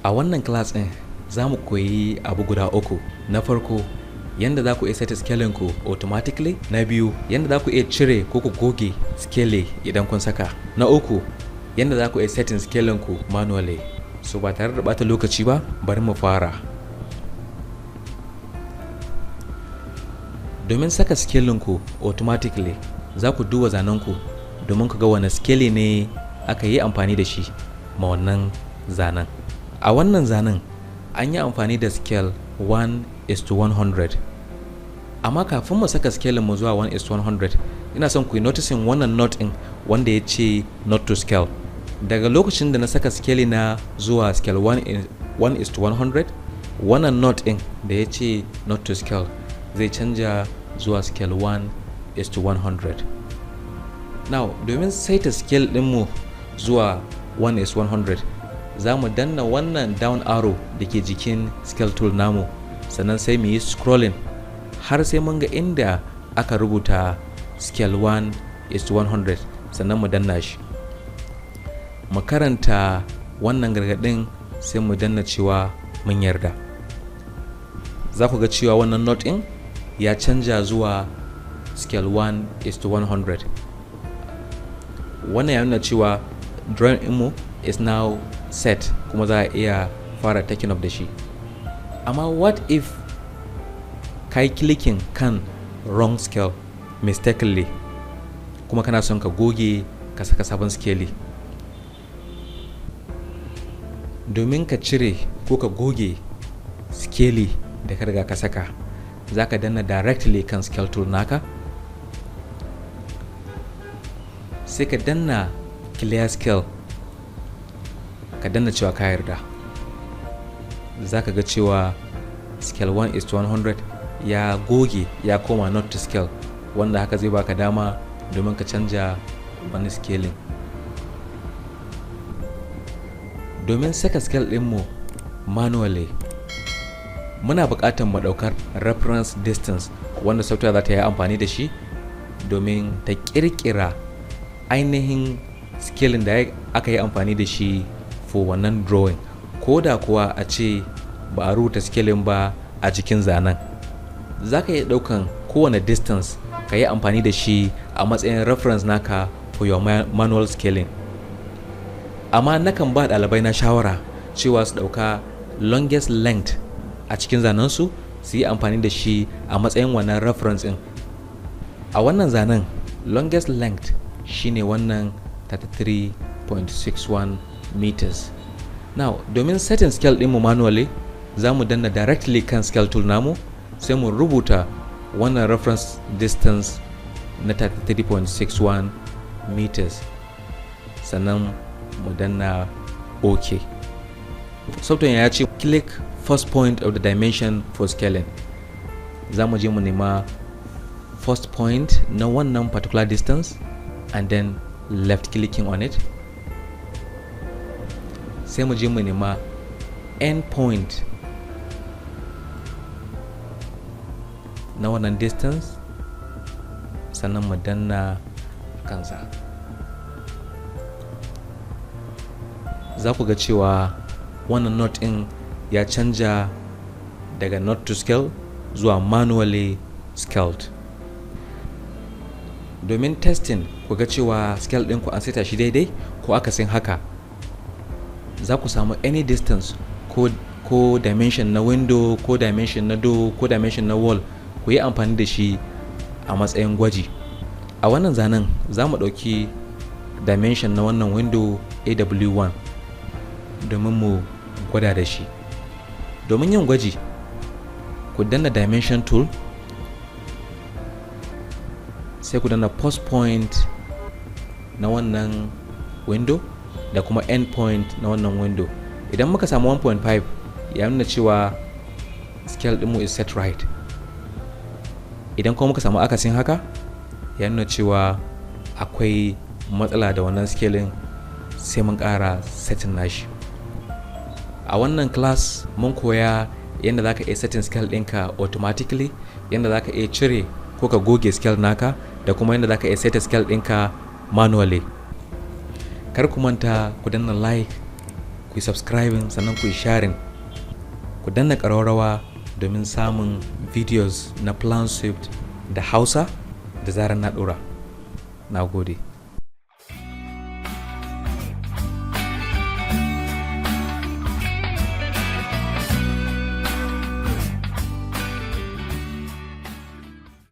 A wannan class ɗin za mu koyi abu guda uku. Na farko, yanda za ku iya set scale ku automatically. Na biyu, yanda za ku iya cire ko ku goge scale idan kun saka. Na uku, yanda za ku iya setting scale ku manually. So ba tare da bata lokaci ba, bari mu fara. Domin saka scale ku automatically, za ku duba zanen ku domin ku ga wani scale ne aka yi amfani da shi ma wannan zanen. A wannan zanen an yi amfani da scale 1:100. Amma kafin mu saka scale mu zuwa 1:100, ina son ku yi noticing wannan note ɗin wanda ya ce not to scale. Daga lokacin da na saka scale na zuwa scale 1:100, wannan note ɗin da ya ce not to scale zai canja zuwa scale 1:100. Now, domin saita scale ɗinmu zuwa 1:100, za mu danna wannan down arrow da ke jikin scale tool namu, sannan sai mu yi scrolling har sai mun ga inda aka rubuta scale 1:100, sannan mu danna shi. Mu karanta wannan gargaɗin sai mu danna cewa mun yarda. Za ku ga cewa wannan note ɗin ya canja zuwa scale 1:100. Wannan ya nuna cewa drawing ɗinmu is now set, kuma za a iya fara taking off da shi. Amma what if kai clicking kan wrong scale mistakenly, kuma kana son ka goge ka saka sabon scale? Domin ka cire ko ka goge scale da ka riga ka saka, za ka danna directly kan scale tool naka, sai ka danna clear scale, ka danna cewa ka yarda. Za ka ga cewa scale 1:100 ya goge ya koma not to scale, wanda haka zai baka dama domin ka canja wani scaling. Domin saka scale ɗinmu manually, muna buƙatar mu ɗaukar reference distance wanda software za ta yi amfani da shi domin ta ƙirƙira ainihin scaling da aka yi amfani da shi for wannan drawing, ko da kuwa a ce ba a rubuta scaling ba a cikin zanen. Za ka iya ɗaukan kowane distance ka yi amfani da shi a matsayin reference naka for your manual scaling. Amma nakan ba ɗalibai na shawara cewa su ɗauka longest length a cikin zanensu su yi amfani da shi a matsayin wannan reference ɗin. A wannan zanen longest length shine wannan 33.61 meters. Now, domin setting scale ɗinmu manually, za mu danna directly kan scale tool namu, sai mu rubuta wannan reference distance na 33.61 meters, sannan mu danna OK. Software ya ce click first point of the dimension for scaling. Za mu je mu nema first point na wannan particular distance and then left clicking on it. Sai mu je mu nema end point na wannan distance, sannan mu danna kansa. Za ku ga cewa wannan note ɗin ya canja daga not to scale zuwa manually scaled. Domin testing ku ga cewa scale ɗinku an seta shi daidai ko akasin haka, za ku samu any distance ko dimension na window ko dimension na door ko dimension na wall, ku yi amfani da shi a matsayin gwaji. A wannan zanen za mu ɗauki dimension na wannan window AW1 domin mu gwada da shi. Domin yin gwaji, ku danna dimension tool, sai ku danna post point na wannan window da kuma end point na wannan window. Idan muka samu 1.5, ya nuna cewa scale ɗinmu is set right. Idan kuma muka samu akasin haka, ya nuna cewa akwai matsala da wannan scaling, sai mun ƙara setting nashi. A wannan class mun koya yadda za ka iya setting scale ɗinka automatically, yadda za ka iya cire ko ka goge scale naka, da kuma yadda za ka iya seta scale ɗinka manually. Kar ku manta ku danna like, ku yi subscribing, sannan ku yi sharing, ku danna ƙararrawa domin samun videos na PLANSWIFT da Hausa da zarar na ɗora. Na gode.